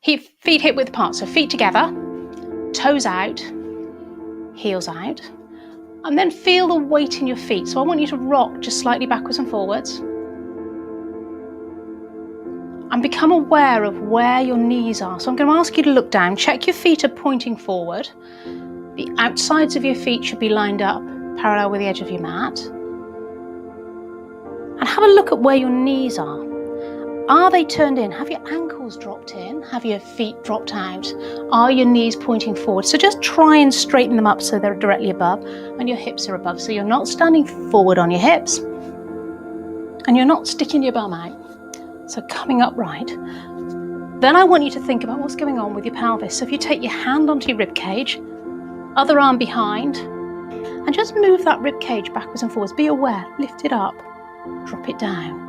Feet hip width apart, so feet together, toes out, heels out, and then feel the weight in your feet. So I want you to rock just slightly backwards and forwards. And become aware of where your knees are. So I'm going to ask you to look down, check your feet are pointing forward. The outsides of your feet should be lined up parallel with the edge of your mat. And have a look at where your knees are. Are they turned in? Have your ankles dropped in? Have your feet dropped out? Are your knees pointing forward? So just try and straighten them up so they're directly above and your hips are above. So you're not standing forward on your hips and you're not sticking your bum out. So coming upright. Then I want you to think about what's going on with your pelvis. So if you take your hand onto your rib cage, other arm behind, and just move that rib cage backwards and forwards. Be aware, lift it up, drop it down.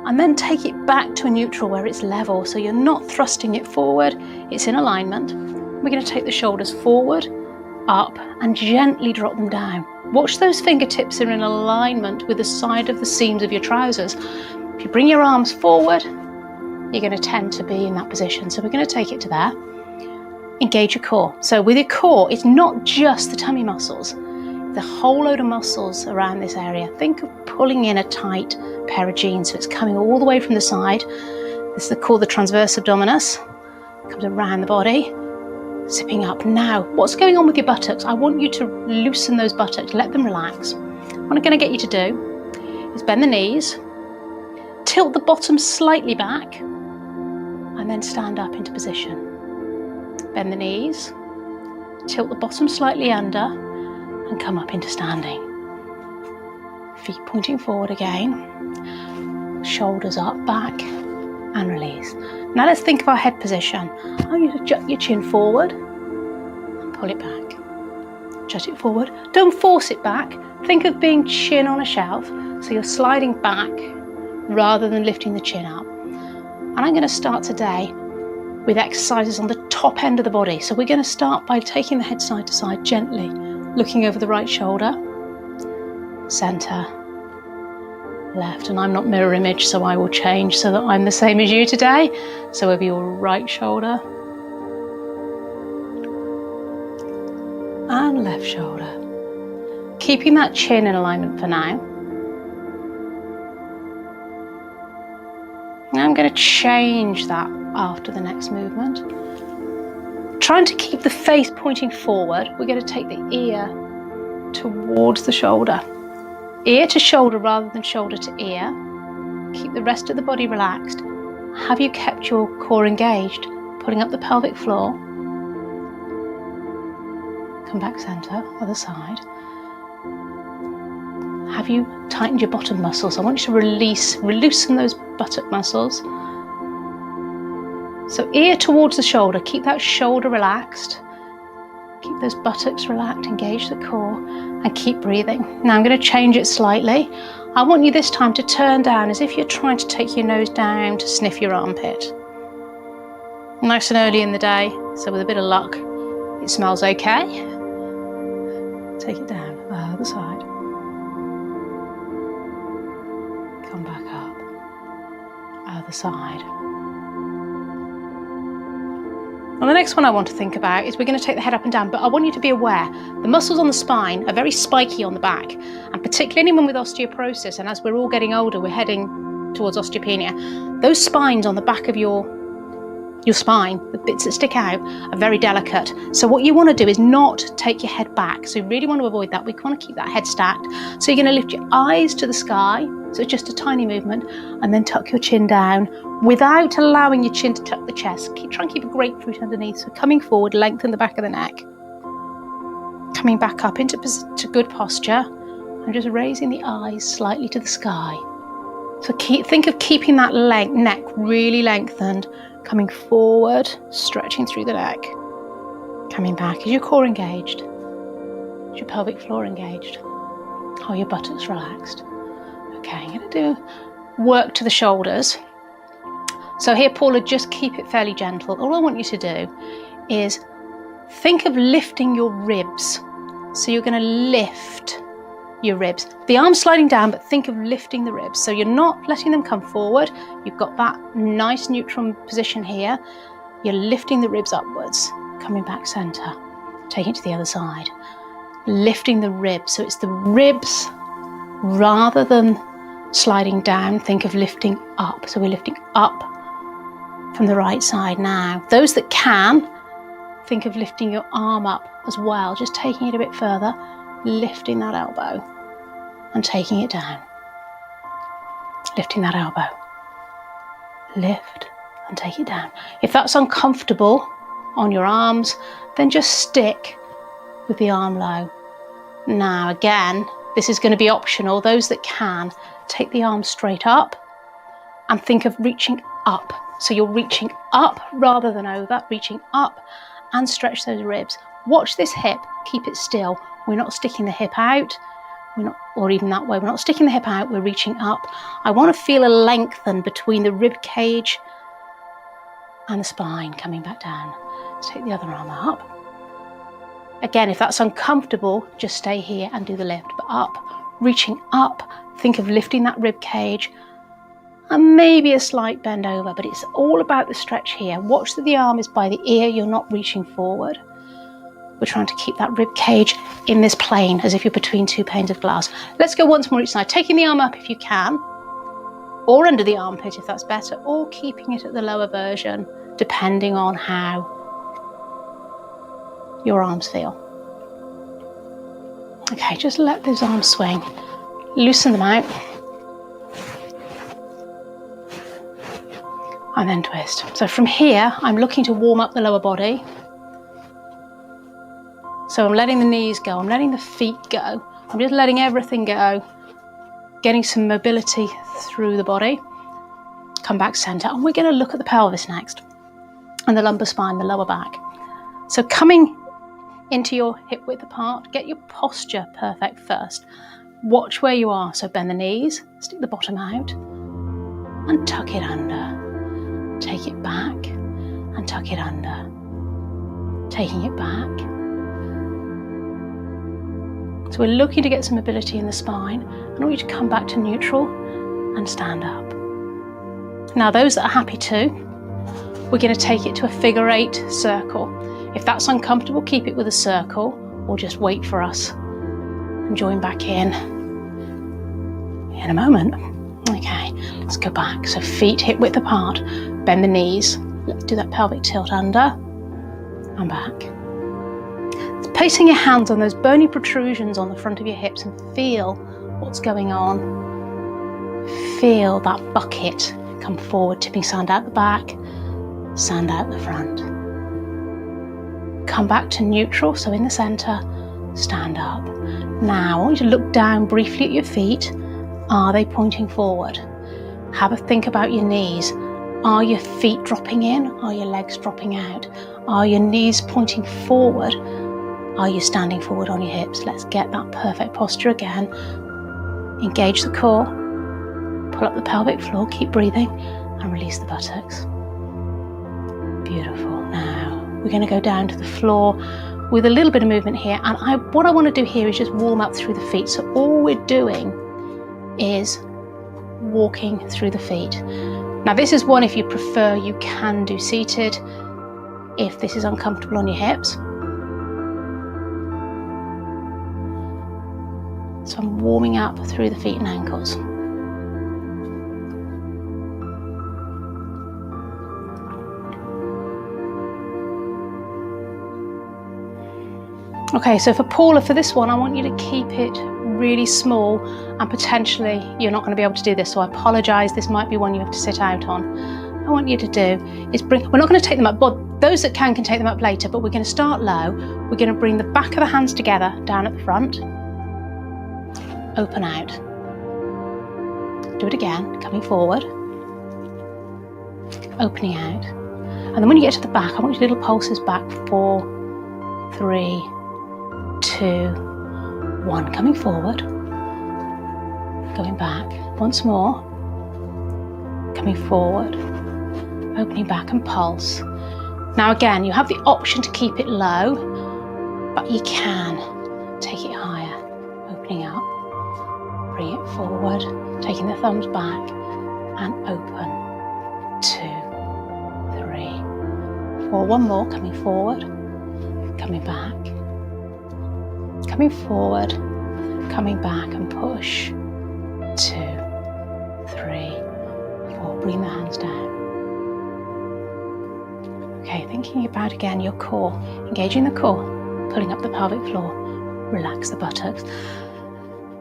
And then take it back to a neutral where it's level. So you're not thrusting it forward, it's in alignment. We're going to take the shoulders forward, up, and gently drop them down. Watch those fingertips are in alignment with the side of the seams of your trousers. If you bring your arms forward, you're going to tend to be in that position. So we're going to take it to there. Engage your core. So with your core, it's not just the tummy muscles, the whole load of muscles around this area. Think of pulling in a tight pair of jeans. So it's coming all the way from the side. This is called the transverse abdominis. Comes around the body, zipping up. Now, what's going on with your buttocks? I want you to loosen those buttocks, let them relax. What I'm going to get you to do is bend the knees, tilt the bottom slightly back, and then stand up into position. Bend the knees, tilt the bottom slightly under, and come up into standing. Feet pointing forward again, shoulders up, back, and release. Now let's think of our head position. I want you to jut your chin forward and pull it back. Jut it forward. Don't force it back. Think of being chin on a shelf, so you're sliding back rather than lifting the chin up. And I'm going to start today with exercises on the top end of the body. So we're going to start by taking the head side to side gently, looking over the right shoulder, center, left. And I'm not mirror image, so I will change so that I'm the same as you today. So over your right shoulder and left shoulder. Keeping that chin in alignment for now. Now I'm going to change that after the next movement. Trying to keep the face pointing forward, we're going to take the ear towards the shoulder. Ear to shoulder rather than shoulder to ear. Keep the rest of the body relaxed. Have you kept your core engaged? Pulling up the pelvic floor. Come back center, other side. Have you tightened your bottom muscles? I want you to loosen those buttock muscles. So ear towards the shoulder, keep that shoulder relaxed. Keep those buttocks relaxed, engage the core, and keep breathing. Now I'm going to change it slightly. I want you this time to turn down as if you're trying to take your nose down to sniff your armpit. Nice and early in the day, so with a bit of luck, it smells okay. Take it down, other side. Come back up, other side. And the next one I want to think about is we're going to take the head up and down, but I want you to be aware the muscles on the spine are very spiky on the back, and particularly anyone with osteoporosis, and as we're all getting older, we're heading towards osteopenia. Those spines on the back of your spine, the bits that stick out, are very delicate. So what you want to do is not take your head back. So you really want to avoid that. We want to keep that head stacked. So you're going to lift your eyes to the sky. So it's just a tiny movement, and then tuck your chin down without allowing your chin to tuck the chest. Try and keep a grapefruit underneath. So coming forward, lengthen the back of the neck. Coming back up into good posture, and just raising the eyes slightly to the sky. So think of keeping that neck really lengthened. Coming forward, stretching through the neck. Coming back. Is your core engaged? Is your pelvic floor engaged? Are your buttocks relaxed? Okay, I'm going to do work to the shoulders. So here, Paula, just keep it fairly gentle. All I want you to do is think of lifting your ribs. So you're going to lift your ribs. The arms sliding down, but think of lifting the ribs. So you're not letting them come forward. You've got that nice neutral position here. You're lifting the ribs upwards, coming back center, taking it to the other side. Lifting the ribs, so it's the ribs rather than sliding down. Think of lifting up, so we're lifting up from the right side now. Those that can, think of lifting your arm up as well, just taking it a bit further, lifting that elbow and taking it down. Lifting that elbow, lift and take it down. If that's uncomfortable on your arms, then just stick with the arm low. Now again, this is going to be optional. Those that can, take the arm straight up and think of reaching up. So you're reaching up rather than over, reaching up, and stretch those ribs. Watch this hip, keep it still. We're not sticking the hip out, or even that way. We're not sticking the hip out, we're reaching up. I want to feel a lengthen between the rib cage and the spine coming back down. Let's take the other arm up. Again, if that's uncomfortable, just stay here and do the lift, but up, reaching up, think of lifting that rib cage and maybe a slight bend over, but it's all about the stretch here. Watch that the arm is by the ear, you're not reaching forward. We're trying to keep that rib cage in this plane as if you're between two panes of glass. Let's go once more each side, taking the arm up if you can, or under the armpit if that's better, or keeping it at the lower version, depending on how your arms feel. Okay, just let those arms swing. Loosen them out. And then twist. So from here, I'm looking to warm up the lower body. So I'm letting the knees go, I'm letting the feet go. I'm just letting everything go. Getting some mobility through the body. Come back center. And we're going to look at the pelvis next. And the lumbar spine, the lower back. So coming into your hip width apart, get your posture perfect first. Watch where you are, so bend the knees, stick the bottom out and tuck it under. Take it back and tuck it under. Taking it back. So we're looking to get some mobility in the spine. I want you to come back to neutral and stand up. Now those that are happy to, we're going to take it to a figure 8 circle. If that's uncomfortable, keep it with a circle or just wait for us and join back in a moment. Okay, let's go back. So feet hip width apart, bend the knees. Let's do that pelvic tilt under and back. Placing your hands on those bony protrusions on the front of your hips and feel what's going on. Feel that bucket come forward, tipping sand out the back, sand out the front. Come back to neutral, so in the center, stand up. Now, I want you to look down briefly at your feet. Are they pointing forward? Have a think about your knees. Are your feet dropping in? Are your legs dropping out? Are your knees pointing forward? Are you standing forward on your hips? Let's get that perfect posture again. Engage the core, pull up the pelvic floor, keep breathing, and release the buttocks. Beautiful. Now, we're going to go down to the floor with a little bit of movement here, and what I want to do here is just warm up through the feet. So all we're doing is walking through the feet. Now this is one, if you prefer, you can do seated if this is uncomfortable on your hips. So I'm warming up through the feet and ankles. Okay, so for Paula, for this one, I want you to keep it really small, and potentially you're not going to be able to do this, so I apologise, this might be one you have to sit out on. What I want you to do is we're not going to take them up, but those that can take them up later, but we're going to start low. We're going to bring the back of the hands together down at the front, open out. Do it again, coming forward, opening out. And then when you get to the back, I want your little pulses back. 4, 3, 2, 1. Coming forward, going back. Once more, coming forward, opening back and pulse. Now again, you have the option to keep it low, but you can take it higher. Opening up, bring it forward, taking the thumbs back and open. 2, 3, 4, one more, coming forward, coming back, coming forward, coming back and push, 2, 3, 4, bring the hands down. Okay, thinking about again your core, engaging the core, pulling up the pelvic floor, relax the buttocks.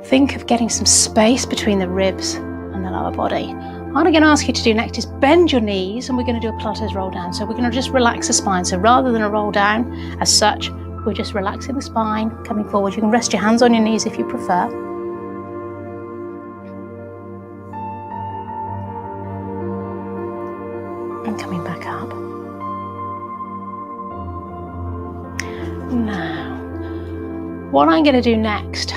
Think of getting some space between the ribs and the lower body. What I'm going to ask you to do next is bend your knees, and we're going to do a Pilates roll down. So we're going to just relax the spine. So rather than a roll down as such, we're just relaxing the spine, coming forward. You can rest your hands on your knees if you prefer. And coming back up. Now, what I'm going to do next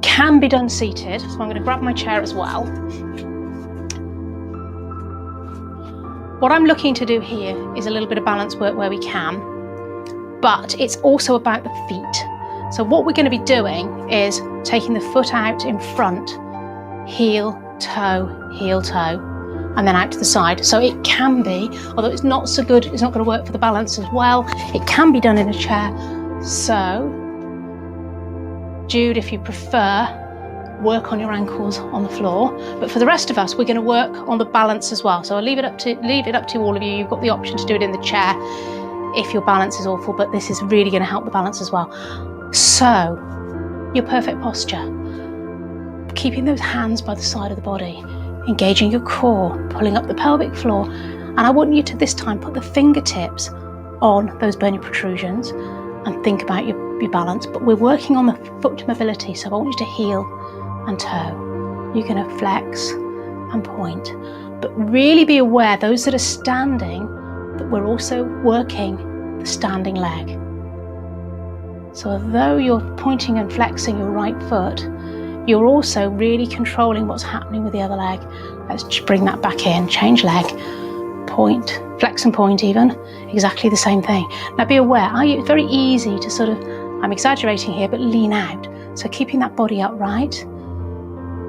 can be done seated. So I'm going to grab my chair as well. What I'm looking to do here is a little bit of balance work where we can, but it's also about the feet. So what we're going to be doing is taking the foot out in front, heel, toe, and then out to the side. So it can be, although it's not so good, it's not going to work for the balance as well, it can be done in a chair. So, Jude, if you prefer, work on your ankles on the floor, but for the rest of us, we're going to work on the balance as well. So I'll leave it up to all of you. You've got the option to do it in the chair if your balance is awful, but this is really going to help the balance as well. So, your perfect posture, keeping those hands by the side of the body, engaging your core, pulling up the pelvic floor, and I want you to this time put the fingertips on those bony protrusions and think about your balance, but we're working on the foot mobility, so I want you to heel and toe. You're going to flex and point, but really be aware, those that are standing, that we're also working the standing leg. So although you're pointing and flexing your right foot, you're also really controlling what's happening with the other leg. Let's just bring that back in, change leg, point, flex and point even, exactly the same thing. Now be aware, it's very easy to sort of, I'm exaggerating here, but lean out. So keeping that body upright.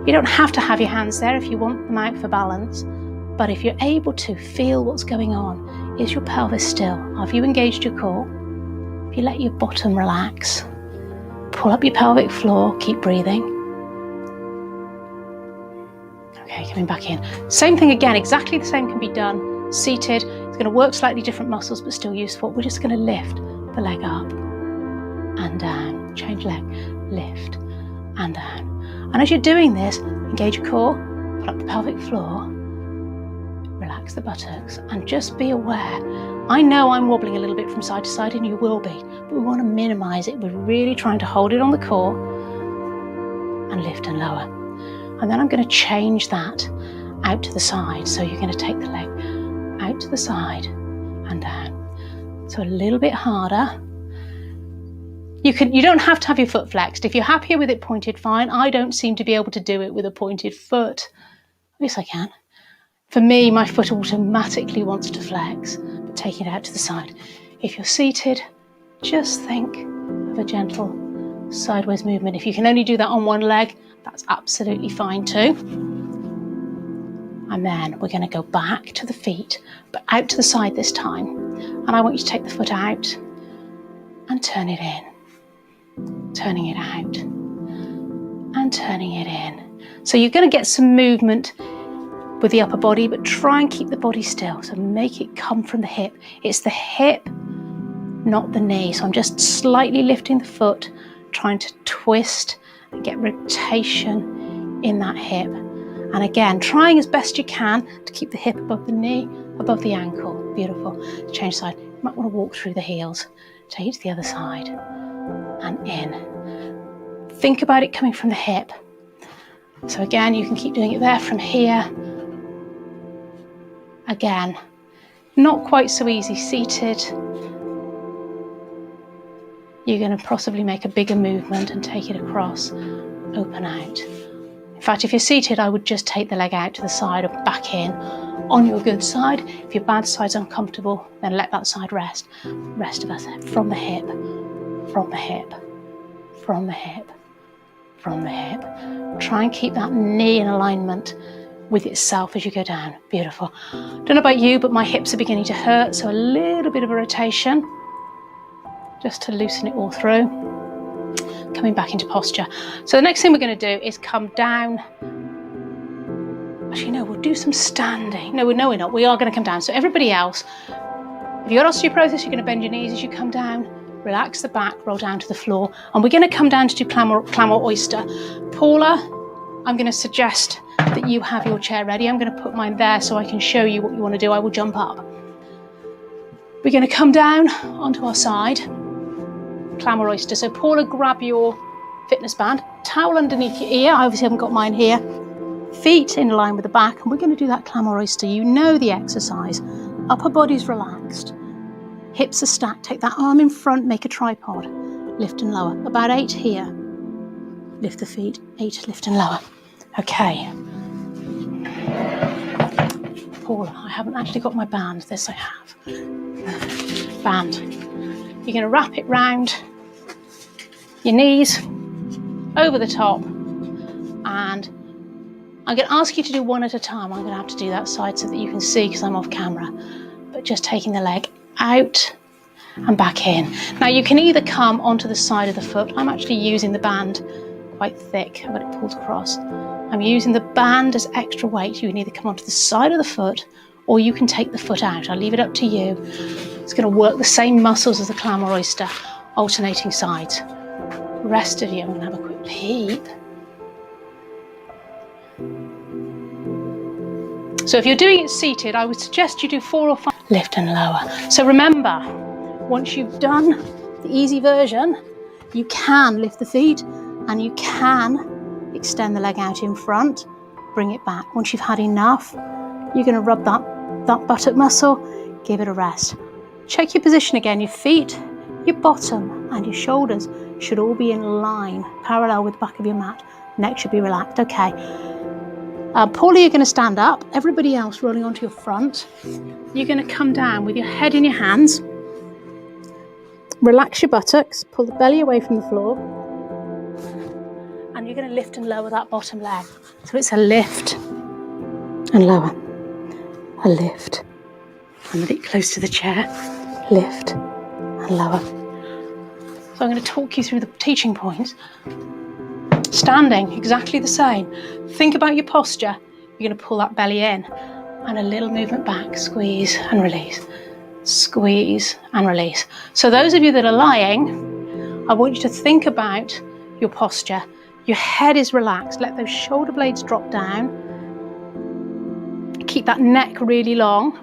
You don't have to have your hands there if you want them out for balance, but if you're able to feel what's going on, is your pelvis still? Have you engaged your core? If you let your bottom relax, pull up your pelvic floor, keep breathing. Okay, coming back in. Same thing again, exactly the same can be done seated. It's going to work slightly different muscles, but still useful. We're just going to lift the leg up and down, change leg, lift and down. And as you're doing this, engage your core, pull up the pelvic floor, relax the buttocks, and just be aware. I know I'm wobbling a little bit from side to side, and you will be, but we want to minimize it. We're really trying to hold it on the core and lift and lower. And then I'm going to change that out to the side. So you're going to take the leg out to the side and down. So a little bit harder. You don't have to have your foot flexed. If you're happier with it pointed, fine. I don't seem to be able to do it with a pointed foot. At least I can. For me, my foot automatically wants to flex, but taking it out to the side. If you're seated, just think of a gentle sideways movement. If you can only do that on one leg, that's absolutely fine too. And then we're going to go back to the feet, but out to the side this time. And I want you to take the foot out and turn it in. Turning it out and turning it in. So you're going to get some movement with the upper body, but try and keep the body still. So make it come from the hip. It's the hip, not the knee. So I'm just slightly lifting the foot, trying to twist and get rotation in that hip. And again, trying as best you can to keep the hip above the knee, above the ankle. Beautiful. Change side. You might want to walk through the heels. Take it to the other side. And in. Think about it coming from the hip. So again, you can keep doing it there from here. Again, not quite so easy seated. You're going to possibly make a bigger movement and take it across, open out. In fact, if you're seated, I would just take the leg out to the side or back in on your good side. If your bad side's uncomfortable, then let that side rest. Rest of us from the hip. From the hip, from the hip, from the hip. Try and keep that knee in alignment with itself as you go down. Beautiful. Don't know about you, but my hips are beginning to hurt, so a little bit of a rotation just to loosen it all through. Coming back into posture. So the next thing we're going to do is come down. Actually, no, we'll do some standing. No, we're not. We are going to come down. So everybody else, if you've got osteoporosis, you're going to bend your knees as you come down. Relax the back, roll down to the floor. And we're going to come down to do clam or oyster. Paula, I'm going to suggest that you have your chair ready. I'm going to put mine there so I can show you what you want to do. I will jump up. We're going to come down onto our side. Clam or oyster. So Paula, grab your fitness band, towel underneath your ear. I obviously haven't got mine here. Feet in line with the back, and we're going to do that clam or oyster. You know the exercise. Upper body's relaxed. Hips are stacked. Take that arm in front, make a tripod. Lift and lower. About 8 here. Lift the feet. 8, lift and lower. Okay. Paula, I haven't actually got my band. This I have. Band. You're going to wrap it round your knees, over the top, and I'm going to ask you to do one at a time. I'm going to have to do that side so that you can see because I'm off camera. But just taking the leg out and back in. Now you can either come onto the side of the foot. I'm actually using the band quite thick. I've got it pulled across. I'm using the band as extra weight. You can either come onto the side of the foot or you can take the foot out. I'll leave it up to you. It's going to work the same muscles as the clam or oyster, alternating sides. The rest of you, I'm going to have a quick peep. So if you're doing it seated, I would suggest you do 4 or 5. Lift and lower. So remember, once you've done the easy version, you can lift the feet and you can extend the leg out in front, bring it back. Once you've had enough, you're going to rub that buttock muscle, give it a rest. Check your position again. Your feet, your bottom and your shoulders should all be in line, parallel with the back of your mat. Neck should be relaxed. Okay. Paula, you're going to stand up. Everybody else rolling onto your front. You're going to come down with your head in your hands. Relax your buttocks. Pull the belly away from the floor. And you're going to lift and lower that bottom leg. So it's a lift and lower. A lift. And a bit close to the chair. Lift and lower. So I'm going to talk you through the teaching points. Standing, exactly the same. Think about your posture. You're going to pull that belly in and a little movement back. Squeeze and release. Squeeze and release. So those of you that are lying, I want you to think about your posture. Your head is relaxed. Let those shoulder blades drop down. Keep that neck really long.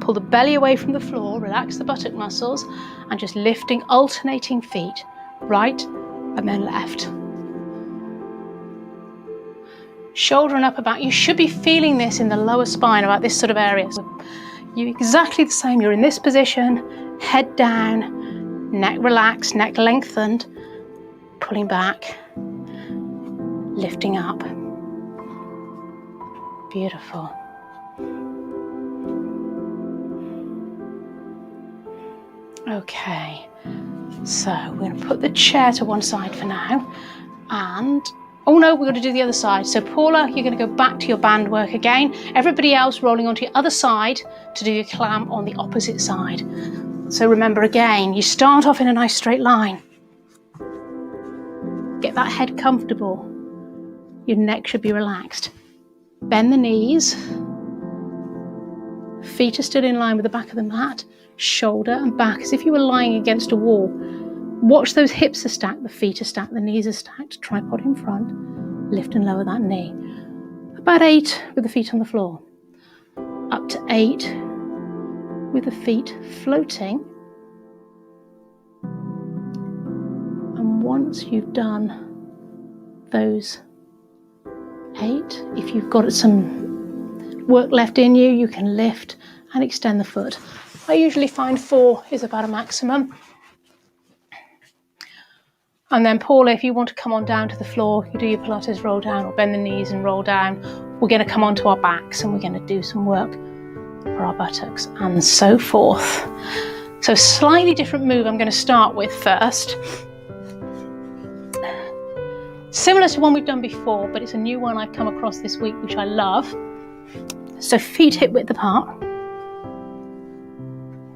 Pull the belly away from the floor. Relax the buttock muscles and just lifting, alternating feet. Right and then left. Shoulder and upper back. You should be feeling this in the lower spine, about this sort of area. So you're exactly the same. You're in this position, head down, neck relaxed, neck lengthened, pulling back, lifting up. Beautiful. Okay, so we're going to put the chair to one side for now, and oh no, we're going to do the other side. So Paula, you're going to go back to your band work again. Everybody else rolling onto your other side to do your clam on the opposite side. So remember again, you start off in a nice straight line. Get that head comfortable. Your neck should be relaxed. Bend the knees. Feet are stood in line with the back of the mat. Shoulder and back as if you were lying against a wall. Watch those hips are stacked, the feet are stacked, the knees are stacked. Tripod in front. Lift and lower that knee. About 8 with the feet on the floor. Up to 8 with the feet floating. And once you've done those 8, if you've got some work left in you, you can lift and extend the foot. I usually find 4 is about a maximum. And then Paula, if you want to come on down to the floor, you do your Pilates roll down or bend the knees and roll down. We're going to come onto our backs and we're going to do some work for our buttocks and so forth. So slightly different move I'm going to start with first. Similar to one we've done before, but it's a new one I've come across this week, which I love. So feet hip width apart.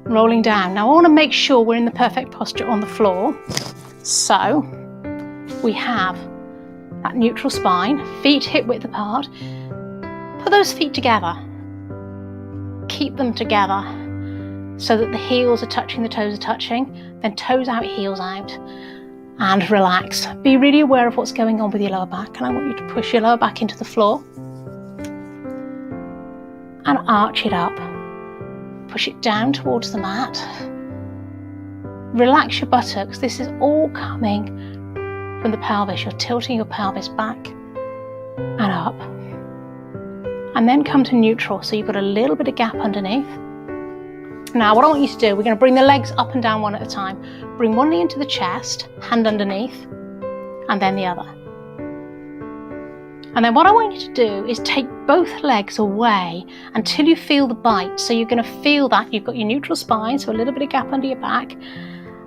Rolling down. Now I want to make sure we're in the perfect posture on the floor. So we have that neutral spine, feet hip width apart. Put those feet together. Keep them together so that the heels are touching, the toes are touching, then toes out, heels out, and relax. Be really aware of what's going on with your lower back, and I want you to push your lower back into the floor and arch it up. Push it down towards the mat. Relax your buttocks. This is all coming from the pelvis. You're tilting your pelvis back and up. And then come to neutral, so you've got a little bit of gap underneath. Now what I want you to do, we're going to bring the legs up and down one at a time. Bring one knee into the chest, hand underneath, and then the other. And then what I want you to do is take both legs away until you feel the bite. So you're going to feel that you've got your neutral spine, so a little bit of gap under your back,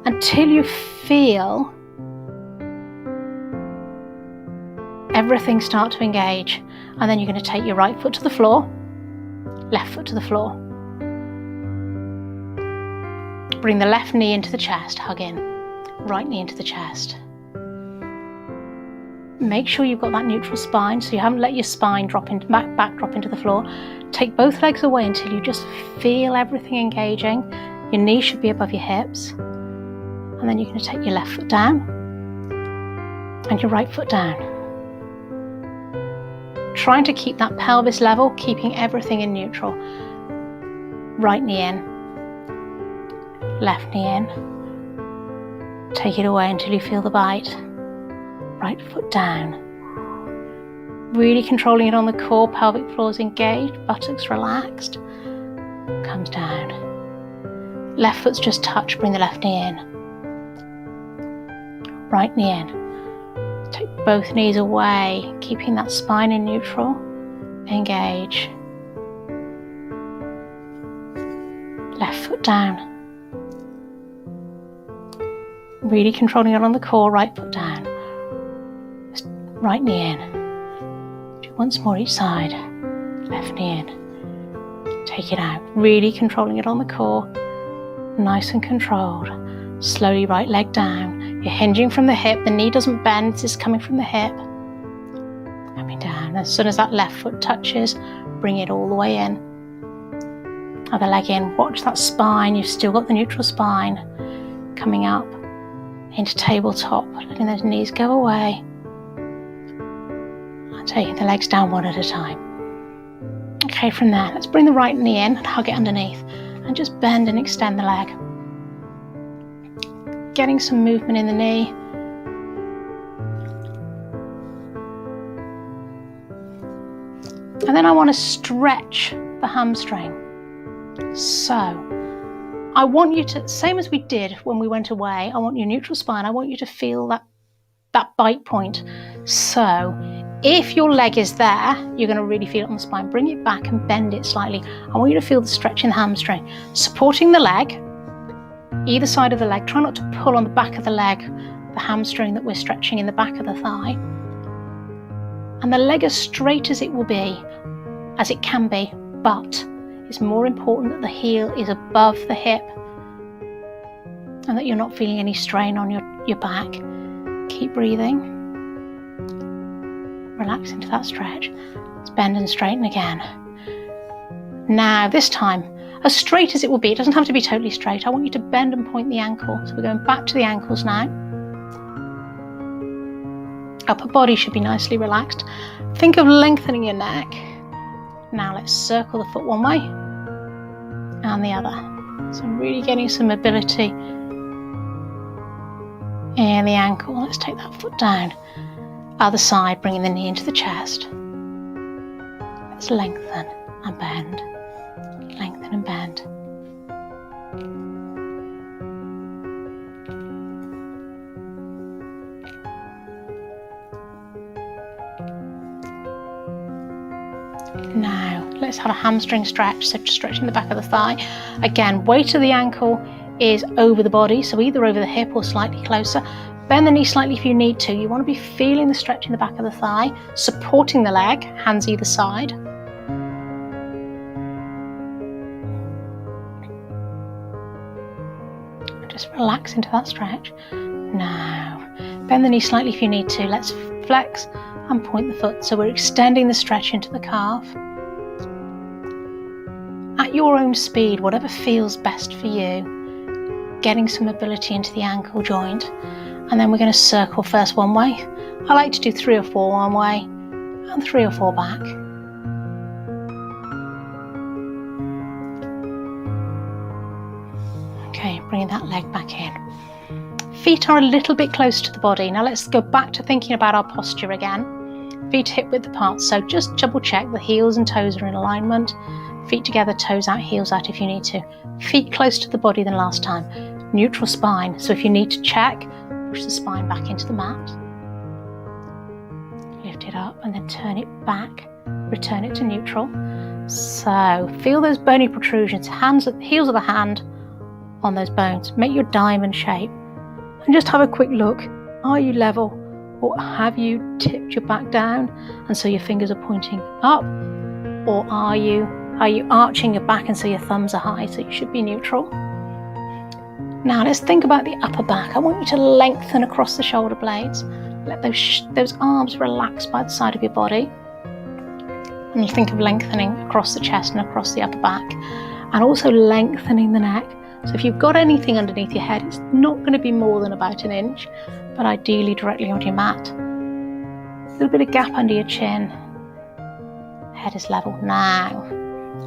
until you feel everything start to engage. And then you're going to take your right foot to the floor, left foot to the floor. Bring the left knee into the chest, hug in, right knee into the chest. Make sure you've got that neutral spine, so you haven't let your spine drop into back drop into the floor. Take both legs away until you just feel everything engaging. Your knees should be above your hips. And then you're going to take your left foot down and your right foot down. Trying to keep that pelvis level, keeping everything in neutral. Right knee in, left knee in. Take it away until you feel the bite. Right foot down. Really controlling it on the core, pelvic floor is engaged, buttocks relaxed. Comes down. Left foot's just touched, bring the left knee in. Right knee in. Take both knees away, keeping that spine in neutral. Engage. Left foot down. Really controlling it on the core, right foot down. Right knee in. Do once more each side. Left knee in. Take it out. Really controlling it on the core. Nice and controlled. Slowly right leg down. You're hinging from the hip. The knee doesn't bend. This is coming from the hip. Coming down. As soon as that left foot touches, bring it all the way in. Other leg in. Watch that spine. You've still got the neutral spine. Coming up into tabletop. Letting those knees go away. And taking the legs down one at a time. Okay, from there, let's bring the right knee in and hug it underneath. And just bend and extend the leg. Getting some movement in the knee. And then I want to stretch the hamstring. So I want you to, same as we did when we went away, I want your neutral spine, I want you to feel that bite point. So if your leg is there, you're going to really feel it on the spine. Bring it back and bend it slightly. I want you to feel the stretch in the hamstring. Supporting the leg, either side of the leg. Try not to pull on the back of the leg, the hamstring that we're stretching in the back of the thigh. And the leg as straight as it will be, as it can be, but it's more important that the heel is above the hip and that you're not feeling any strain on your back. Keep breathing. Relax into that stretch. Let's bend and straighten again. Now, this time, as straight as it will be, it doesn't have to be totally straight. I want you to bend and point the ankle. So we're going back to the ankles now. Upper body should be nicely relaxed. Think of lengthening your neck. Now let's circle the foot one way and the other. So really getting some mobility in the ankle. Let's take that foot down. Other side, bringing the knee into the chest. Let's lengthen and bend. Lengthen and bend. Now, let's have a hamstring stretch, so just stretching the back of the thigh. Again, weight of the ankle is over the body, so either over the hip or slightly closer. Bend the knee slightly if you need to. You want to be feeling the stretch in the back of the thigh, supporting the leg, hands either side. Just relax into that stretch. Now, bend the knee slightly if you need to. Let's flex and point the foot. So we're extending the stretch into the calf. At your own speed, whatever feels best for you, getting some mobility into the ankle joint. And then we're going to circle first one way. I like to do 3 or 4 one way and 3 or 4 back. Okay, bringing that leg back in. Feet are a little bit close to the body. Now let's go back to thinking about our posture again. Feet hip width apart, so just double check the heels and toes are in alignment. Feet together, toes out, heels out if you need to. Feet closer to the body than last time. Neutral spine, so if you need to check, push the spine back into the mat. Lift it up and then turn it back, return it to neutral. So feel those bony protrusions, heels of the hand on those bones. Make your diamond shape and just have a quick look. Are you level or have you tipped your back down and so your fingers are pointing up? Or are you arching your back and so your thumbs are high, so you should be neutral? Now let's think about the upper back. I want you to lengthen across the shoulder blades. Let those arms relax by the side of your body. And you think of lengthening across the chest and across the upper back. And also lengthening the neck. So if you've got anything underneath your head, it's not going to be more than about 1 inch, but ideally directly onto your mat. A little bit of gap under your chin. Head is level. Now,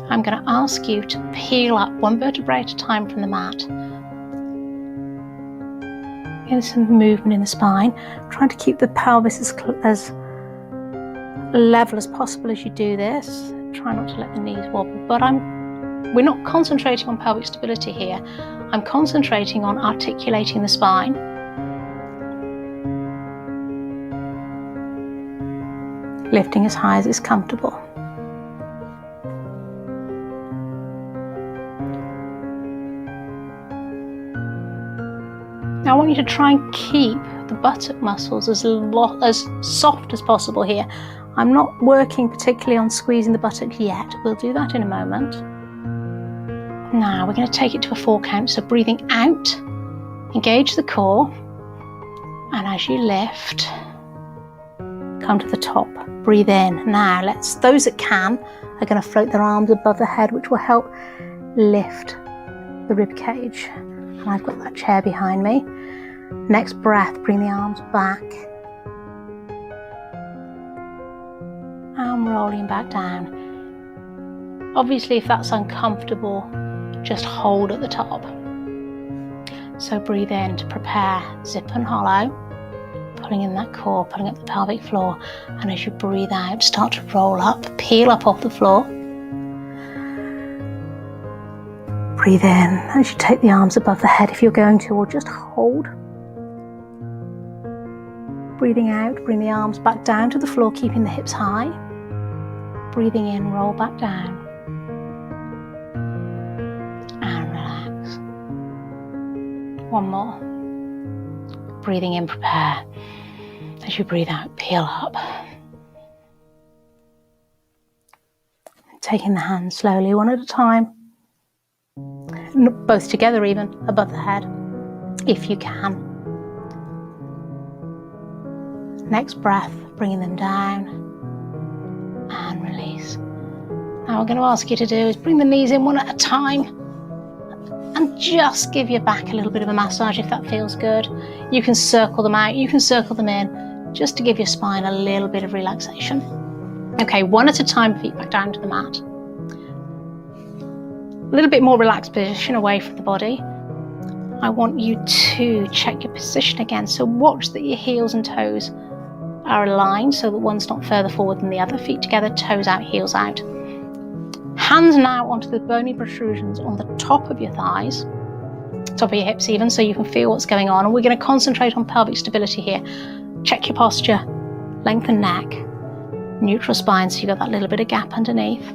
I'm going to ask you to peel up 1 vertebrae at a time from the mat. Get some movement in the spine, trying to keep the pelvis as level as possible as you do this. Try not to let the knees wobble, but we're not concentrating on pelvic stability here. I'm concentrating on articulating the spine. Lifting as high as is comfortable. Now I want you to try and keep the buttock muscles as soft as possible here. I'm not working particularly on squeezing the buttock yet. We'll do that in a moment. Now we're going to take it to a 4 count. So breathing out, engage the core, and as you lift, come to the top. Breathe in. Now those that can are going to float their arms above the head, which will help lift the rib cage. And I've got that chair behind me. Next breath, bring the arms back. And rolling back down. Obviously, if that's uncomfortable, just hold at the top. So breathe in to prepare, zip and hollow, pulling in that core, pulling up the pelvic floor. And as you breathe out, start to roll up, peel up off the floor. Breathe in as you take the arms above the head if you're going to, or just hold. Breathing out, bring the arms back down to the floor, keeping the hips high. Breathing in, roll back down. And relax. 1 more. Breathing in, prepare. As you breathe out, peel up. Taking the hands slowly, 1 at a time. Both together even, above the head, if you can. Next breath, bringing them down and release. Now what I'm going to ask you to do is bring the knees in 1 at a time and just give your back a little bit of a massage if that feels good. You can circle them out, you can circle them in, just to give your spine a little bit of relaxation. Okay, 1 at a time, feet back down to the mat. A little bit more relaxed position away from the body. I want you to check your position again. So watch that your heels and toes are aligned so that one's not further forward than the other. Feet together, toes out, heels out. Hands now onto the bony protrusions on the top of your thighs, top of your hips even, so you can feel what's going on. And we're going to concentrate on pelvic stability here. Check your posture, lengthen neck, neutral spine so you've got that little bit of gap underneath.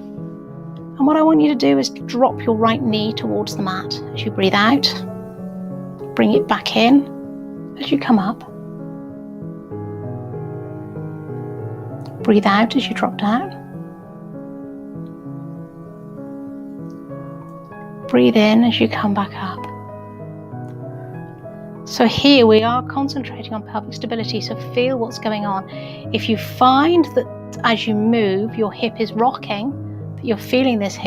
And what I want you to do is drop your right knee towards the mat as you breathe out. Bring it back in as you come up. Breathe out as you drop down. Breathe in as you come back up. So here we are concentrating on pelvic stability, so feel what's going on. If you find that as you move your hip is rocking, that you're feeling this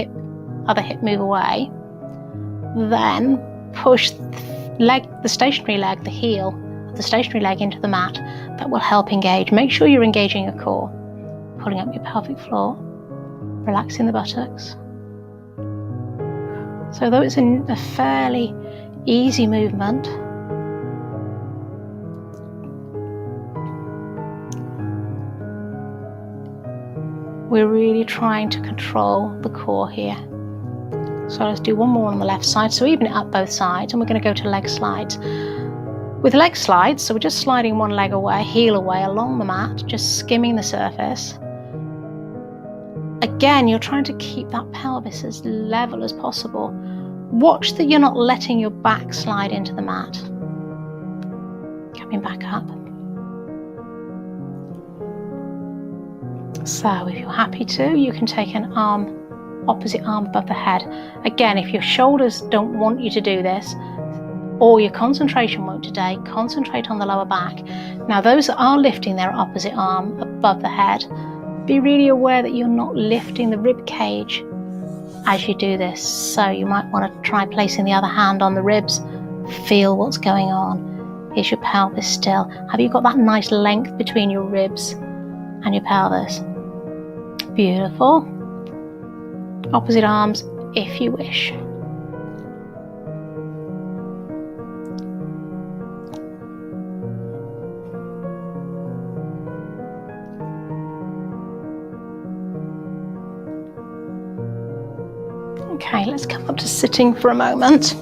other hip move away, then push the stationary leg, the heel of the stationary leg into the mat. That will help engage. Make sure you're engaging your core, pulling up your pelvic floor, relaxing the buttocks. So though it's a fairly easy movement, we're really trying to control the core here. So let's do one more on the left side, so even it up both sides, and we're going to go to leg slides. With leg slides, so we're just sliding one leg away, heel away along the mat, just skimming the surface. Again, you're trying to keep that pelvis as level as possible. Watch that you're not letting your back slide into the mat. Coming back up. So if you're happy to, you can take an arm, opposite arm above the head. Again, if your shoulders don't want you to do this, or your concentration won't today, concentrate on the lower back. Now those that are lifting their opposite arm above the head, be really aware that you're not lifting the rib cage as you do this. So you might want to try placing the other hand on the ribs. Feel what's going on. Is your pelvis still? Have you got that nice length between your ribs and your pelvis? Beautiful. Opposite arms if you wish. Okay, let's come up to sitting for a moment.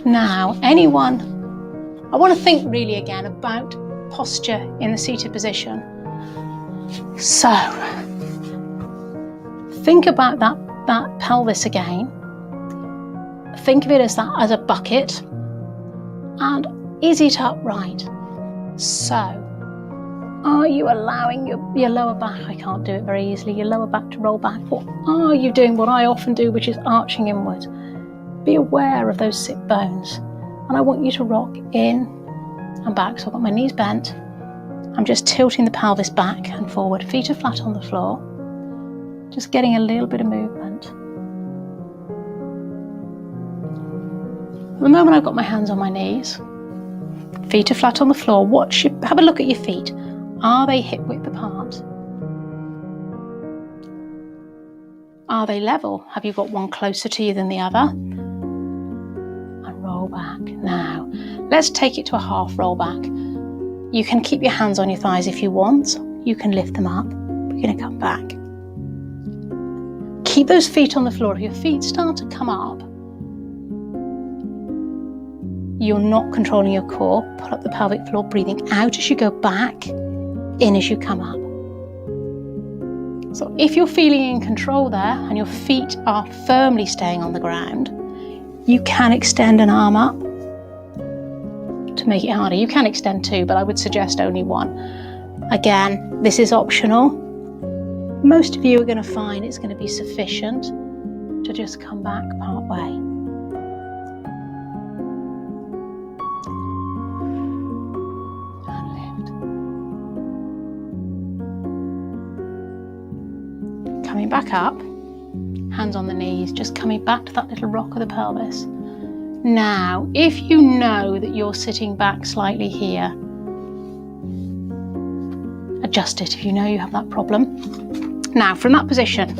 Now, I want to think really again about posture in the seated position. So, think about that pelvis again. Think of it as a bucket, and is it upright? So, are you allowing your lower back, I can't do it very easily, your lower back to roll back, or are you doing what I often do, which is arching inward? Be aware of those sit bones, and I want you to rock in and back. So I've got my knees bent, I'm just tilting the pelvis back and forward, feet are flat on the floor, just getting a little bit of movement. At the moment I've got my hands on my knees, feet are flat on the floor. Have a look at your feet. Are they hip width apart? Are they level? Have you got one closer to you than the other? And roll back. Now, let's take it to a half roll back. You can keep your hands on your thighs if you want. You can lift them up. We're going to come back. Keep those feet on the floor. If your feet start to come up, you're not controlling your core. Pull up the pelvic floor, breathing out as you go back, in as you come up. So if you're feeling in control there and your feet are firmly staying on the ground, you can extend an arm up to make it harder. You can extend two, but I would suggest only one. Again, this is optional. Most of you are going to find it's going to be sufficient to just come back part way. Coming back up, hands on the knees, just coming back to that little rock of the pelvis. Now, if you know that you're sitting back slightly here, adjust it if you know you have that problem. Now, from that position,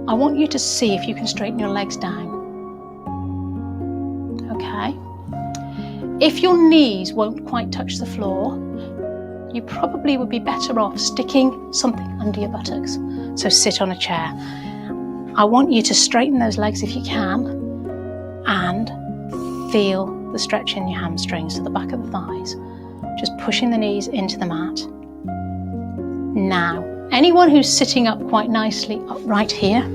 I want you to see if you can straighten your legs down. Okay. If your knees won't quite touch the floor, you probably would be better off sticking something under your buttocks. So sit on a chair. I want you to straighten those legs if you can and feel the stretch in your hamstrings to the back of the thighs. Just pushing the knees into the mat. Now, anyone who's sitting up quite nicely upright here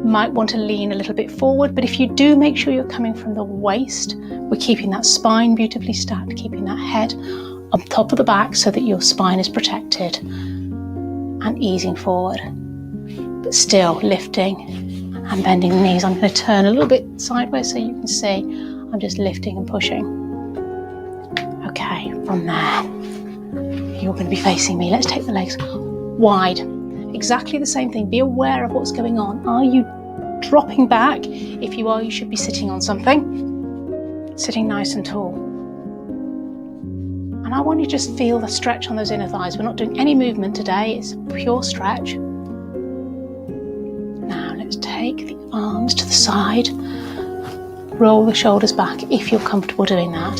might want to lean a little bit forward, but if you do, make sure you're coming from the waist. We're keeping that spine beautifully stacked, keeping that head on top of the back so that your spine is protected, and easing forward, but still lifting and bending the knees. I'm going to turn a little bit sideways so you can see. I'm just lifting and pushing. Okay, from there, you're going to be facing me. Let's take the legs wide. Exactly the same thing. Be aware of what's going on. Are you dropping back? If you are, you should be sitting on something. Sitting nice and tall. And I want you to just feel the stretch on those inner thighs. We're not doing any movement today. It's a pure stretch. Now let's take the arms to the side. Roll the shoulders back if you're comfortable doing that.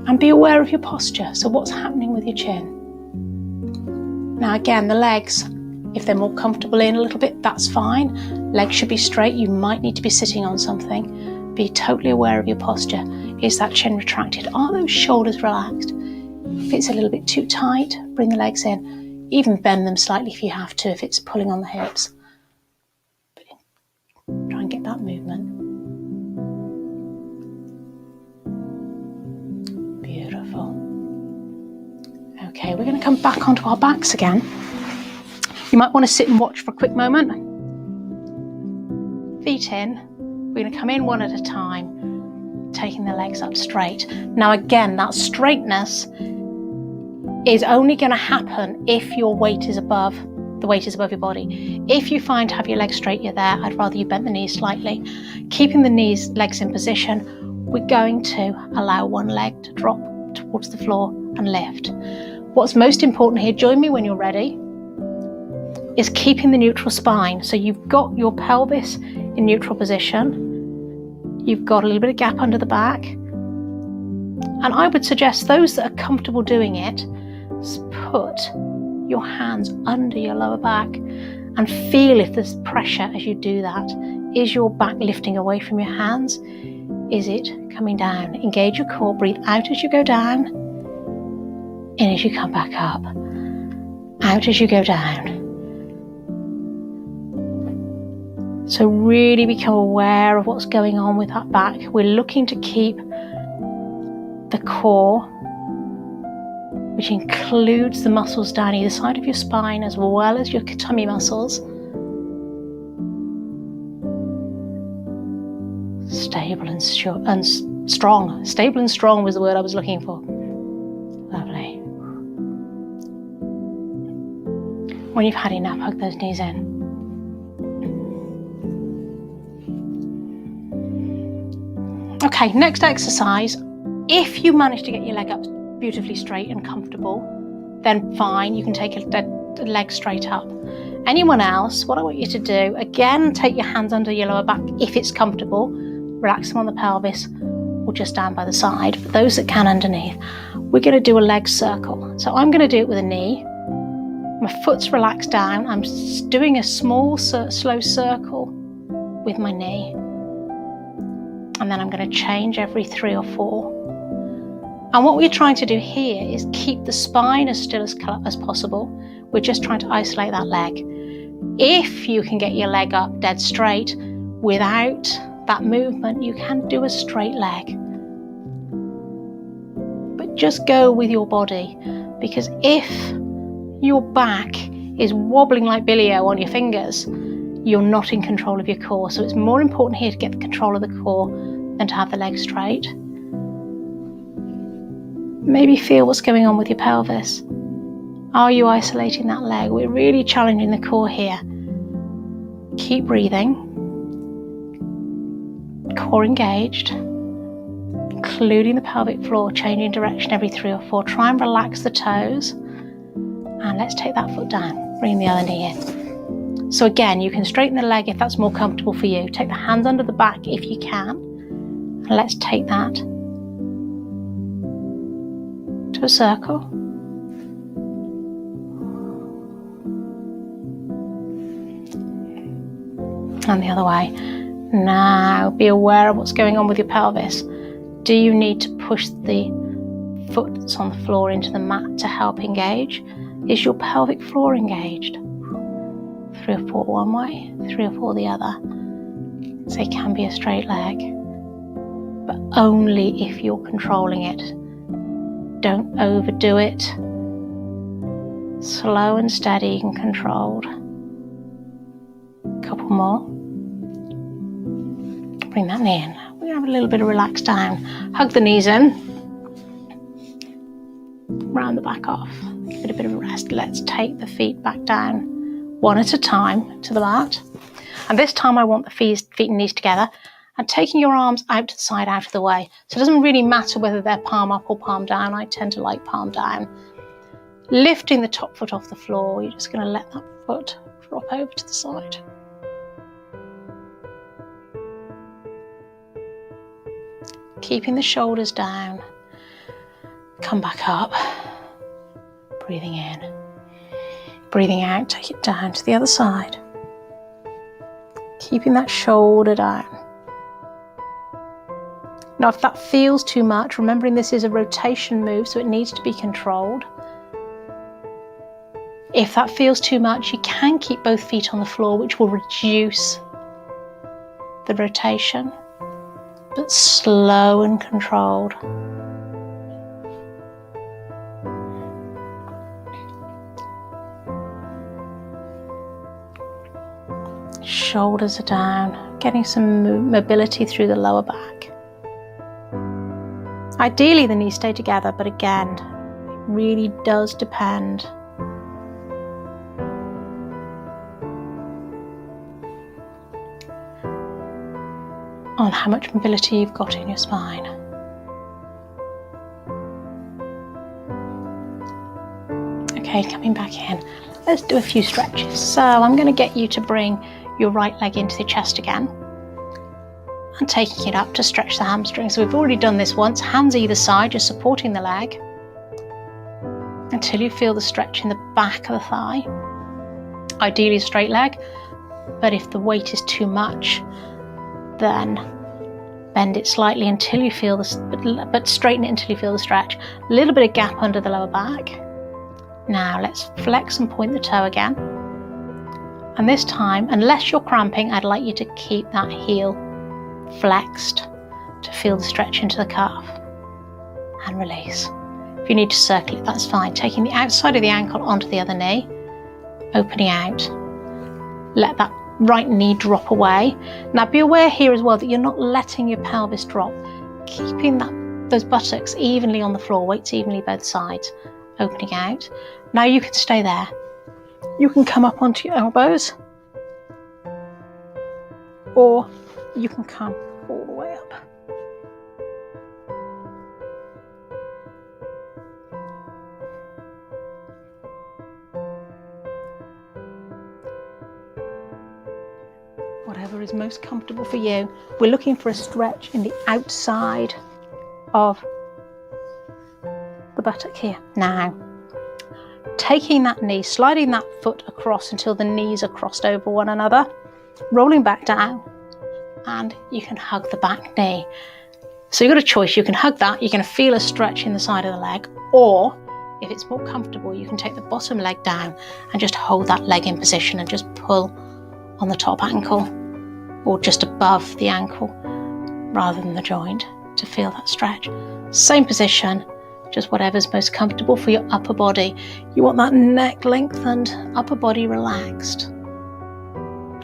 And be aware of your posture. So what's happening with your chin? Now again, the legs, if they're more comfortable in a little bit, that's fine. Legs should be straight. You might need to be sitting on something. Be totally aware of your posture. Is that chin retracted? Are those shoulders relaxed? If it's a little bit too tight, bring the legs in. Even bend them slightly if you have to, if it's pulling on the hips. But try and get that movement. Beautiful. Okay, we're going to come back onto our backs again. You might want to sit and watch for a quick moment. Feet in. We're going to come in one at a time, taking the legs up straight. Now again, that straightness is only going to happen if your weight is above, the weight is above your body. If you find to have your legs straight, you're there. I'd rather you bend the knees slightly. Keeping the legs in position, we're going to allow one leg to drop towards the floor and lift. What's most important here, join me when you're ready, is keeping the neutral spine. So you've got your pelvis in neutral position. You've got a little bit of gap under the back. And I would suggest those that are comfortable doing it, put your hands under your lower back and feel if there's pressure as you do that. Is your back lifting away from your hands? Is it coming down? Engage your core, breathe out as you go down, in as you come back up, out as you go down. So really become aware of what's going on with that back. We're looking to keep the core, which includes the muscles down either side of your spine as well as your tummy muscles, stable and strong. Stable and strong was the word I was looking for. Lovely. When you've had enough, hug those knees in. Okay, next exercise. If you manage to get your leg up beautifully straight and comfortable, then fine, you can take a leg straight up. Anyone else, what I want you to do, again, take your hands under your lower back if it's comfortable, relax them on the pelvis or just down by the side. For those that can underneath, we're going to do a leg circle. So I'm going to do it with a knee. My foot's relaxed down. I'm doing a small, slow circle with my knee. And then I'm going to change every 3 or 4. And what we're trying to do here is keep the spine as still as possible. We're just trying to isolate that leg. If you can get your leg up dead straight without that movement, you can do a straight leg. But just go with your body, because if your back is wobbling like Billy-O on your fingers, you're not in control of your core. So it's more important here to get the control of the core than to have the leg straight. Maybe feel what's going on with your pelvis. Are you isolating that leg? We're really challenging the core here. Keep breathing. Core engaged, including the pelvic floor, changing direction every 3 or 4. Try and relax the toes. And let's take that foot down. Bring the other knee in. So again, you can straighten the leg if that's more comfortable for you. Take the hands under the back if you can. And let's take that to a circle. And the other way. Now be aware of what's going on with your pelvis. Do you need to push the foot that's on the floor into the mat to help engage? Is your pelvic floor engaged? 3 or 4 one way, 3 or 4 the other. So it can be a straight leg, but only if you're controlling it. Don't overdo it. Slow and steady and controlled. couple more. Bring that knee in. We're going to have a little bit of relax down. Hug the knees in. Round the back off. Give it a bit of a rest. Let's take the feet back down one at a time to the mat. And this time I want the feet and knees together, and taking your arms out to the side, out of the way. So it doesn't really matter whether they're palm up or palm down. I tend to like palm down. Lifting the top foot off the floor, you're just going to let that foot drop over to the side. Keeping the shoulders down. Come back up. Breathing in. Breathing out, take it down to the other side. Keeping that shoulder down. Now if that feels too much, remembering this is a rotation move, so it needs to be controlled. If that feels too much, you can keep both feet on the floor, which will reduce the rotation, but slow and controlled. Shoulders are down, getting some mobility through the lower back. Ideally the knees stay together, but again, it really does depend on how much mobility you've got in your spine. Okay, coming back in. Let's do a few stretches. So I'm going to get you to bring your right leg into the chest again and taking it up to stretch the hamstrings. So we've already done this once. Hands either side, just supporting the leg until you feel the stretch in the back of the thigh. Ideally a straight leg, but if the weight is too much, then bend it slightly until you feel this, but straighten it until you feel the stretch. A little bit of gap under the lower back. Now let's flex and point the toe again. And this time, unless you're cramping, I'd like you to keep that heel flexed to feel the stretch into the calf. And release. If you need to circle it, that's fine. Taking the outside of the ankle onto the other knee, opening out. Let that right knee drop away. Now be aware here as well that you're not letting your pelvis drop. Keeping those buttocks evenly on the floor, weights evenly both sides. Opening out. Now you can stay there. You can come up onto your elbows, or you can come all the way up. Whatever is most comfortable for you. We're looking for a stretch in the outside of the buttock here. Now, taking that knee, sliding that foot across until the knees are crossed over one another, rolling back down, and you can hug the back knee. So you've got a choice. You can hug that, you're going to feel a stretch in the side of the leg, or if it's more comfortable, you can take the bottom leg down and just hold that leg in position and just pull on the top ankle or just above the ankle rather than the joint to feel that stretch. Same position, just whatever's most comfortable for your upper body. You want that neck lengthened, upper body relaxed.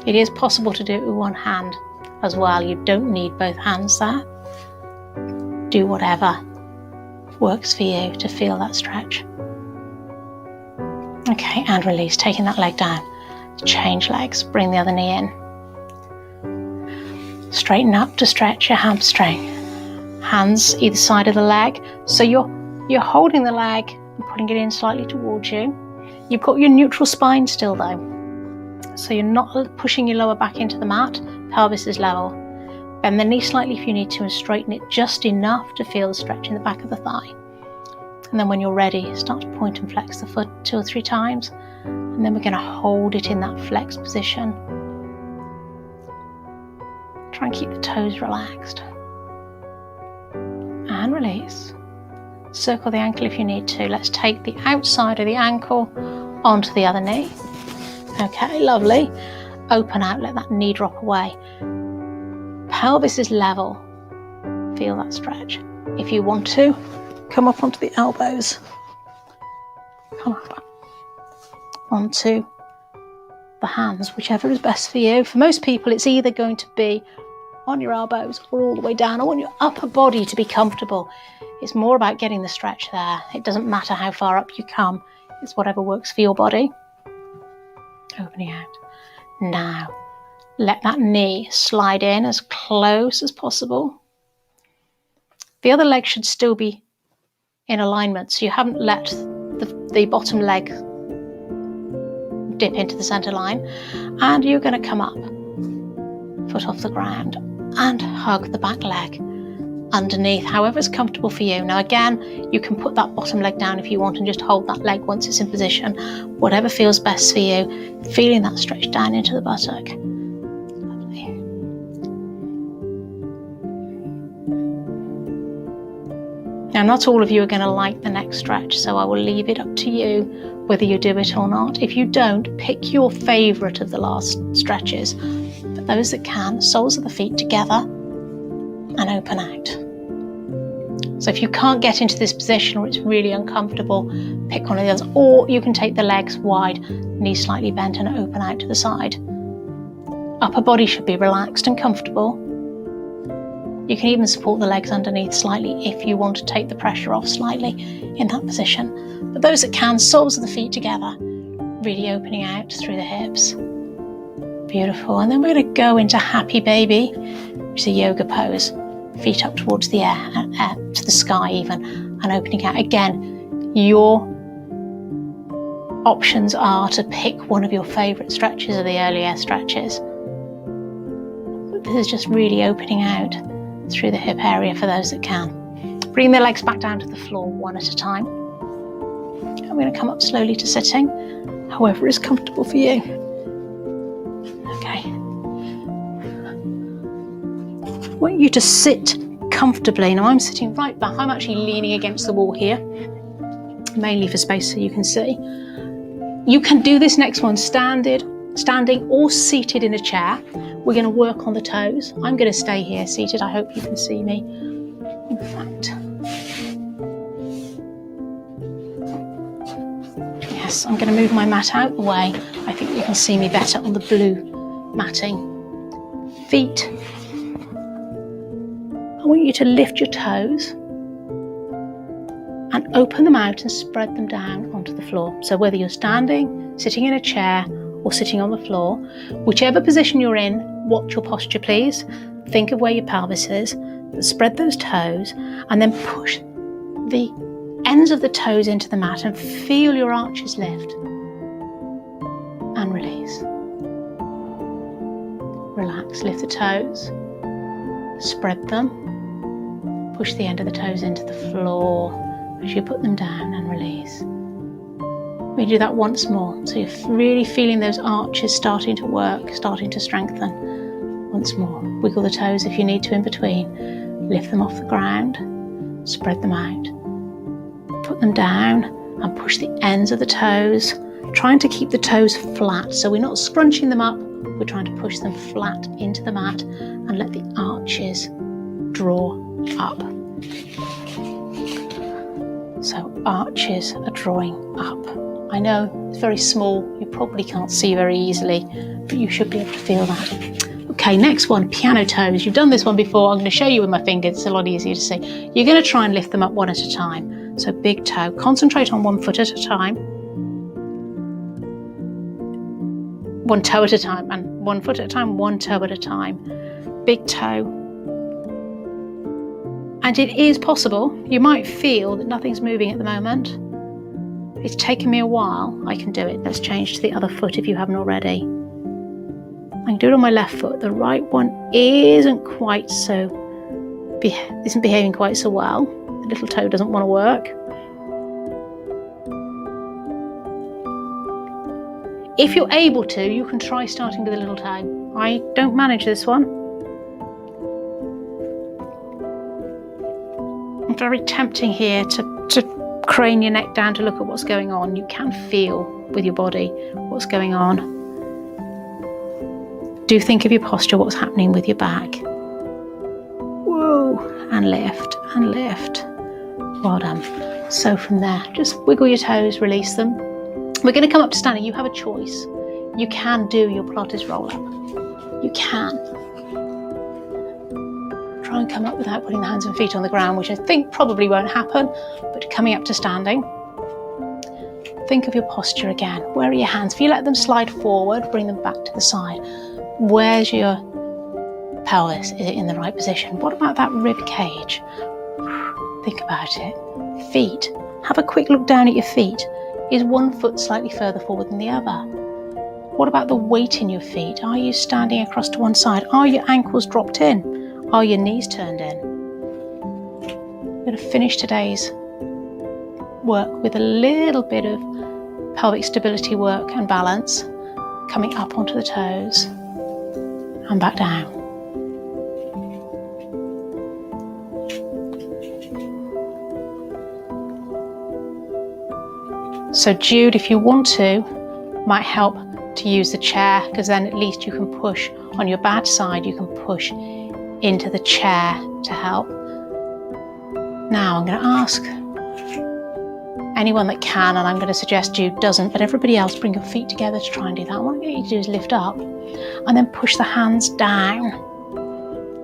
It is possible to do it with one hand as well. You don't need both hands there. Do whatever works for you to feel that stretch. Okay, and release, taking that leg down. Change legs, bring the other knee in. Straighten up to stretch your hamstring. Hands either side of the leg. So you're holding the leg and putting it in slightly towards you. You've got your neutral spine still though. So you're not pushing your lower back into the mat, pelvis is level. Bend the knee slightly if you need to and straighten it just enough to feel the stretch in the back of the thigh. And then when you're ready, start to point and flex the foot 2 or 3 times. And then we're going to hold it in that flex position. Try and keep the toes relaxed. And release. Circle the ankle if you need to. Let's take the outside of the ankle onto the other knee. Okay, lovely. Open out, let that knee drop away. Pelvis is level. Feel that stretch. If you want to, come up onto the elbows. Come up onto the hands, whichever is best for you. For most people, it's either going to be on your elbows or all the way down. I want your upper body to be comfortable. It's more about getting the stretch there. It doesn't matter how far up you come. It's whatever works for your body. Opening out. Now, let that knee slide in as close as possible. The other leg should still be in alignment, so you haven't let the bottom leg dip into the center line. And you're going to come up, foot off the ground, and hug the back leg underneath, however is comfortable for you. Now again, you can put that bottom leg down if you want and just hold that leg once it's in position. Whatever feels best for you. Feeling that stretch down into the buttock. Lovely. Now, not all of you are going to like the neck stretch, so I will leave it up to you whether you do it or not. If you don't, pick your favourite of the last stretches. But those that can, soles of the feet together and open out. So if you can't get into this position or it's really uncomfortable, pick one of the others. Or you can take the legs wide, knees slightly bent, and open out to the side. Upper body should be relaxed and comfortable. You can even support the legs underneath slightly if you want to take the pressure off slightly in that position. But those that can, soles of the feet together, really opening out through the hips. Beautiful. And then we're going to go into happy baby, which is a yoga pose. Feet up towards the air, to the sky even, and opening out. Again, your options are to pick one of your favourite stretches of the earlier stretches. This is just really opening out through the hip area for those that can. Bring the legs back down to the floor one at a time. I'm going to come up slowly to sitting, however is comfortable for you. Okay. I want you to sit comfortably. Now I'm sitting right back. I'm actually leaning against the wall here, mainly for space so you can see. You can do this next one standing or seated in a chair. We're going to work on the toes. I'm going to stay here seated. I hope you can see me. In fact, yes, I'm going to move my mat out the way. I think you can see me better on the blue matting. Feet. I want you to lift your toes and open them out and spread them down onto the floor. So whether you're standing, sitting in a chair, or sitting on the floor, whichever position you're in, watch your posture please. Think of where your pelvis is, spread those toes, and then push the ends of the toes into the mat and feel your arches lift. And release. Relax, lift the toes, spread them, push the end of the toes into the floor as you put them down and release. We do that once more, so you're really feeling those arches starting to work, starting to strengthen. Once more, wiggle the toes if you need to in between, lift them off the ground, spread them out, put them down and push the ends of the toes, trying to keep the toes flat, so we're not scrunching them up, we're trying to push them flat into the mat and let the arches draw up. So arches are drawing up. I know it's very small, you probably can't see very easily, but you should be able to feel that. Okay, next one, piano toes. You've done this one before. I'm going to show you with my fingers, it's a lot easier to see. You're going to try and lift them up one at a time. So big toe, concentrate on one foot at a time, one toe at a time, and one foot at a time, one toe at a time. Big toe. And it is possible, you might feel that nothing's moving at the moment. It's taken me a while, I can do it. Let's change to the other foot if you haven't already. I can do it on my left foot. The right one isn't behaving quite so well. The little toe doesn't want to work. If you're able to, you can try starting with the little toe. I don't manage this one. It's very tempting here to crane your neck down to look at what's going on. You can feel with your body what's going on. Do think of your posture, what's happening with your back. Whoa, and lift, and lift. Well done. So from there, just wiggle your toes, release them. We're going to come up to standing. You have a choice. You can do your Pilates roll up. You can. Try and come up without putting the hands and feet on the ground, which I think probably won't happen, but coming up to standing. Think of your posture again. Where are your hands? If you let them slide forward, bring them back to the side. Where's your pelvis? Is it in the right position? What about that rib cage? Think about it. Feet. Have a quick look down at your feet. Is one foot slightly further forward than the other? What about the weight in your feet? Are you standing across to one side? Are your ankles dropped in? Are your knees turned in? I'm going to finish today's work with a little bit of pelvic stability work and balance, coming up onto the toes and back down. So Jude, if you want to, might help to use the chair, because then at least you can push on your bad side, you can push into the chair to help. Now I'm going to ask anyone that can, and I'm going to suggest Jude doesn't, but everybody else bring your feet together to try and do that. What I'm going to get you to do is lift up and then push the hands down,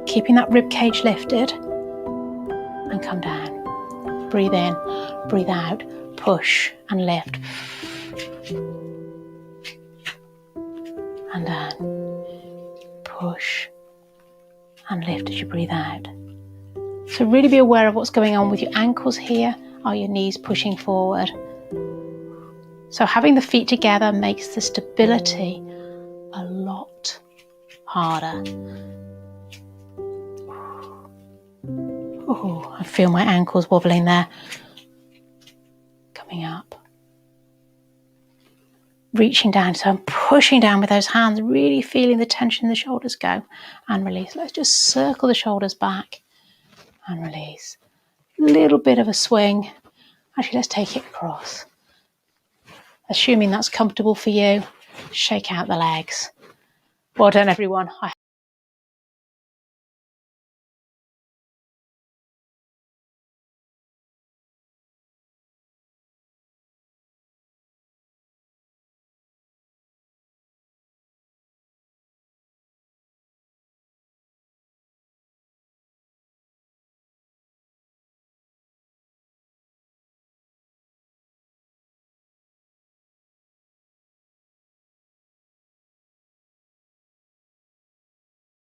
keeping that rib cage lifted, and come down. Breathe in, breathe out, push and lift. And down. Push and lift as you breathe out. So really be aware of what's going on with your ankles here. Are your knees pushing forward? So having the feet together makes the stability a lot harder. Oh, I feel my ankles wobbling there. Coming up. Reaching down, so I'm pushing down with those hands, really feeling the tension in the shoulders go and release. Let's just circle the shoulders back and release. Little bit of a swing. Actually, let's take it across. Assuming that's comfortable for you, shake out the legs. Well done, everyone. I